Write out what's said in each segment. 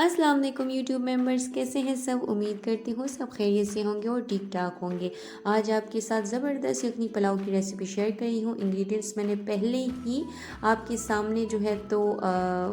अस्सलाम वालेकुम YouTube members, कैसे हैं सब। उम्मीद करती हूँ सब खैरियत से होंगे और ठीक ठाक होंगे। आज आपके साथ ज़बरदस्त यखनी पुलाव की रेसिपी शेयर करी हूँ। इंग्रेडिएंट्स मैंने पहले ही आपके सामने जो है तो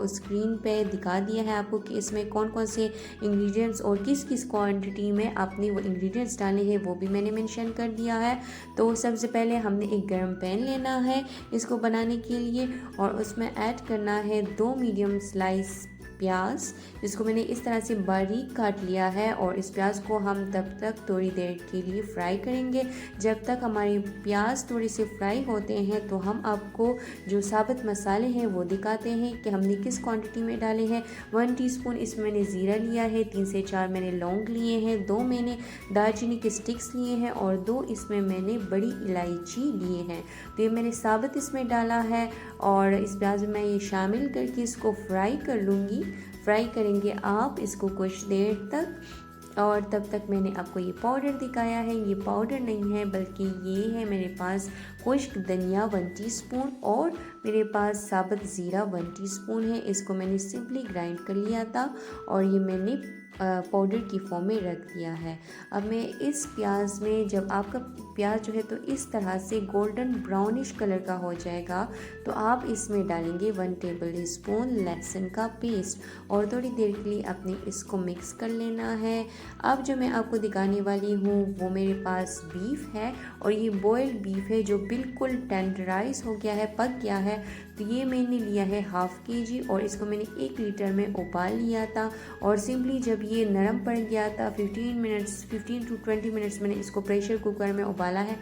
स्क्रीन पे दिखा दिया है आपको कि इसमें कौन कौन से इंग्रेडिएंट्स और किस किस क्वांटिटी में आपने वो इंग्रेडिएंट्स डाले हैं वो भी मैंने मेंशन कर दिया है। तो सबसे पहले हमने एक गर्म पैन लेना है इसको बनाने के लिए और उसमें ऐड करना है 2 मीडियम स्लाइस प्याज, जिसको मैंने इस तरह से बारीक काट लिया है। और इस प्याज को हम तब तक थोड़ी देर के लिए फ्राई करेंगे जब तक हमारे प्याज थोड़े से फ्राई होते हैं। तो हम आपको जो साबुत मसाले हैं वो दिखाते हैं कि हमने किस क्वांटिटी में डाले हैं। 1 टीस्पून इसमें मैंने ज़ीरा लिया है, 3 से 4 मैंने लौंग लिए हैं, 2 मैंने दालचीनी के स्टिक्स लिए हैं और 2 इसमें मैंने बड़ी इलायची लिए हैं। तो ये मैंने साबुत इसमें डाला है और इस प्याज में मैं ये शामिल करके इसको फ्राई कर लूँगी। फ्राई करेंगे आप इसको कुछ देर तक। और तब तक मैंने आपको ये पाउडर दिखाया है, ये पाउडर नहीं है बल्कि ये है मेरे पास खुश्क धनिया 1 टीस्पून और मेरे पास साबुत ज़ीरा 1 टीस्पून है। इसको मैंने सिंपली ग्राइंड कर लिया था और ये मैंने पाउडर की फॉर्म में रख दिया है। अब मैं इस प्याज में, जब आपका प्याज जो है तो इस तरह से गोल्डन ब्राउनिश कलर का हो जाएगा तो आप इसमें डालेंगे 1 टेबल स्पून लहसुन का पेस्ट और थोड़ी देर के लिए अपने इसको मिक्स कर लेना है। अब जो मैं आपको दिखाने वाली हूँ वो मेरे पास बीफ है और ये बॉयल्ड बीफ है जो बिल्कुल टेंडराइज हो गया है, पक गया है। तो ये मैंने लिया है हाफ़ केजी और इसको मैंने 1 लीटर में उबाल लिया था। और सिंपली जब ये नरम पड़ गया था 15 to 20 मिनट्स मैंने इसको प्रेशर कुकर में उबाला है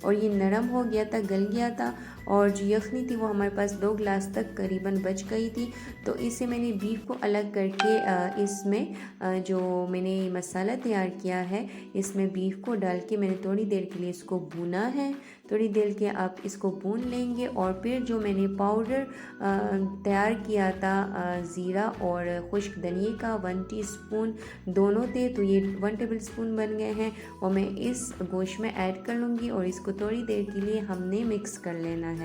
और ये नरम हो गया था, गल गया था। और जो यखनी थी वो हमारे पास 2 गिलास तक करीबन बच गई थी। तो इससे मैंने बीफ को अलग करके इसमें जो मैंने मसाला तैयार किया है इसमें बीफ को डाल के मैंने थोड़ी देर के लिए इसको भूना है। थोड़ी देर के आप इसको भून लेंगे और फिर जो मैंने पाउडर तैयार किया था ज़ीरा और खुश्क धनिए का 1 टीस्पून दोनों थे, तो ये 1 टेबल स्पून बन गए हैं और मैं इस गोश्त में ऐड कर लूँगी और इसको थोड़ी देर के लिए हमने मिक्स कर लेना है।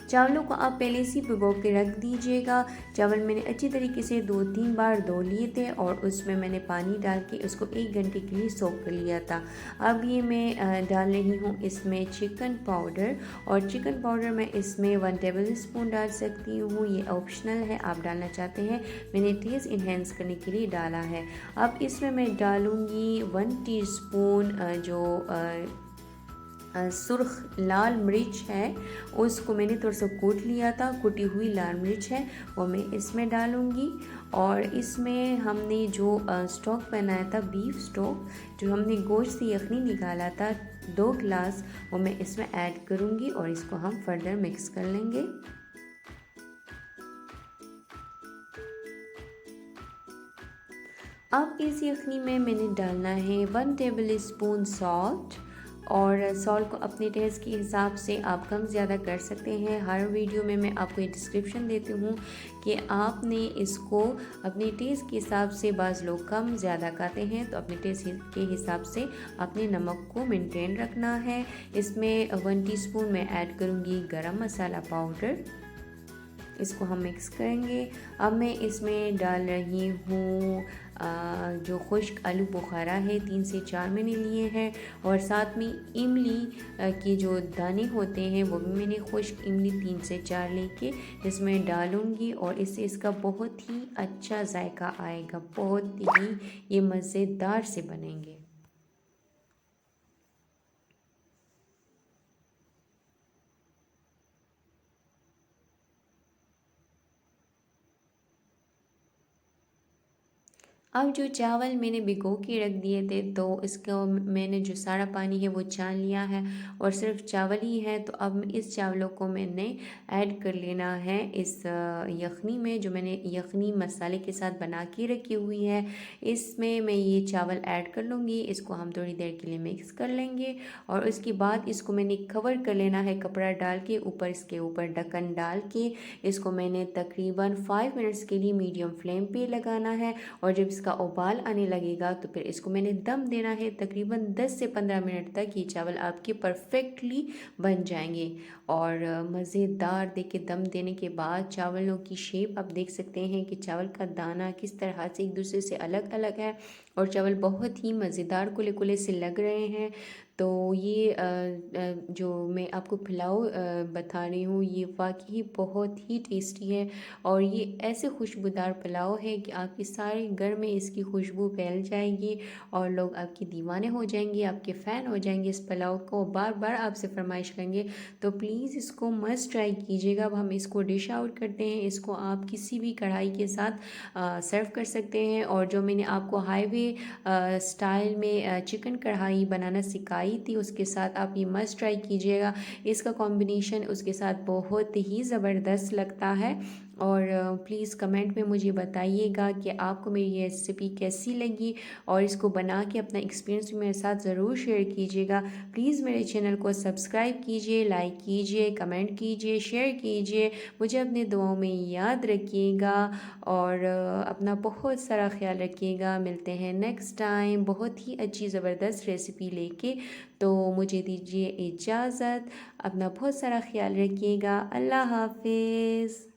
चावलों को आप पहले से भिगो के रख दीजिएगा। चावल मैंने अच्छी तरीके से 2-3 बार धो लिए थे और उसमें मैंने पानी डाल के उसको 1 घंटे के लिए सोक कर लिया था। अब ये मैं डाल रही हूँ इसमें चिकन पाउडर और चिकन पाउडर मैं इसमें 1 टेबल स्पून डाल सकती हूँ, ये ऑप्शनल है, आप डालना चाहते हैं। मैंने टेस्ट इन्हेंस करने के लिए डाला है। अब इसमें मैं डालूँगी 1 टीस्पून जो सुर्ख लाल मिर्च है उसको मैंने थोड़ा सा कूट लिया था, कुटी हुई लाल मिर्च है वो मैं इसमें डालूँगी। और इसमें हमने जो स्टॉक बनाया था बीफ स्टॉक, जो हमने गोश्त से यखनी निकाला था 2 गिलास, वो मैं इसमें ऐड करूँगी और इसको हम फर्दर मिक्स कर लेंगे। अब इस यखनी में मैंने डालना है 1 टेबल स्पून सॉल्ट और सॉल्ट को अपने टेस्ट के हिसाब से आप कम ज़्यादा कर सकते हैं। हर वीडियो में मैं आपको ये डिस्क्रिप्शन देती हूँ कि आपने इसको अपने टेस्ट के हिसाब से, बाज़ लोग कम ज़्यादा खाते हैं तो अपने टेस्ट के हिसाब से अपने नमक को मेंटेन रखना है। इसमें 1 टीस्पून मैं ऐड करूँगी गरम मसाला पाउडर, इसको हम मिक्स करेंगे। अब मैं इसमें डाल रही हूँ जो खुश्क आलू बुखारा है 3 से 4 मैंने लिए हैं और साथ में इमली के जो दाने होते हैं वो भी मैंने खुश्क इमली 3 से 4 लेके इसमें डालूँगी और इससे इसका बहुत ही अच्छा जायका आएगा, बहुत ही ये मज़ेदार से बनेंगे। अब जो चावल मैंने भिगो के रख दिए थे तो इसको मैंने जो सारा पानी है वो छान लिया है और सिर्फ चावल ही है। तो अब इस चावलों को मैंने ऐड कर लेना है इस यखनी में, जो मैंने यखनी मसाले के साथ बना के रखी हुई है। इसमें मैं ये चावल ऐड कर लूँगी, इसको हम थोड़ी देर के लिए मिक्स कर लेंगे और उसके बाद इसको मैंने कवर कर लेना है कपड़ा डाल के, ऊपर इसके ऊपर ढक्कन डाल के इसको मैंने तकरीबन 5 मिनट्स के लिए मीडियम फ्लेम पे लगाना है। और जब इसका इसका उबाल आने लगेगा तो फिर इसको मैंने दम देना है। तकरीबन 10 से 15 मिनट तक ये चावल आपके परफेक्टली बन जाएंगे। और मज़ेदार देखिए दम देने के बाद चावलों की शेप आप देख सकते हैं कि चावल का दाना किस तरह से एक दूसरे से अलग अलग है और चावल बहुत ही मज़ेदार कुले कुले से लग रहे हैं। तो ये जो मैं आपको पुलाव बता रही हूँ ये वाकई बहुत ही टेस्टी है और ये ऐसे खुशबूदार पुलाव है कि आपके सारे घर में इसकी खुशबू फैल जाएगी और लोग आपके दीवाने हो जाएंगे, आपके फ़ैन हो जाएंगे। इस पुलाव को बार बार आपसे फरमाइश करेंगे। तो प्लीज़ इसको मस्ट ट्राई कीजिएगा। अब हम इसको डिश आउट करते हैं। इसको आप किसी भी कढ़ाई के साथ सर्व कर सकते हैं। और जो मैंने आपको हाईवे स्टाइल में चिकन कढ़ाई बनाना सिखाई थी उसके साथ आप ये मस्ट ट्राई कीजिएगा। इसका कॉम्बिनेशन उसके साथ बहुत ही ज़बरदस्त लगता है। और प्लीज़ कमेंट में मुझे बताइएगा कि आपको मेरी ये रेसिपी कैसी लगी और इसको बना के अपना एक्सपीरियंस भी मेरे साथ ज़रूर शेयर कीजिएगा। प्लीज़ मेरे चैनल को सब्सक्राइब कीजिए, लाइक कीजिए, कमेंट कीजिए, शेयर कीजिए। मुझे अपने दुआओं में याद रखिएगा और अपना बहुत सारा ख्याल रखिएगा। मिलते हैं नेक्स्ट टाइम बहुत ही अच्छी ज़बरदस्त रेसिपी लेके। तो मुझे दीजिए इजाज़त। अपना बहुत सारा ख्याल रखिएगा। अल्लाह हाफिज़।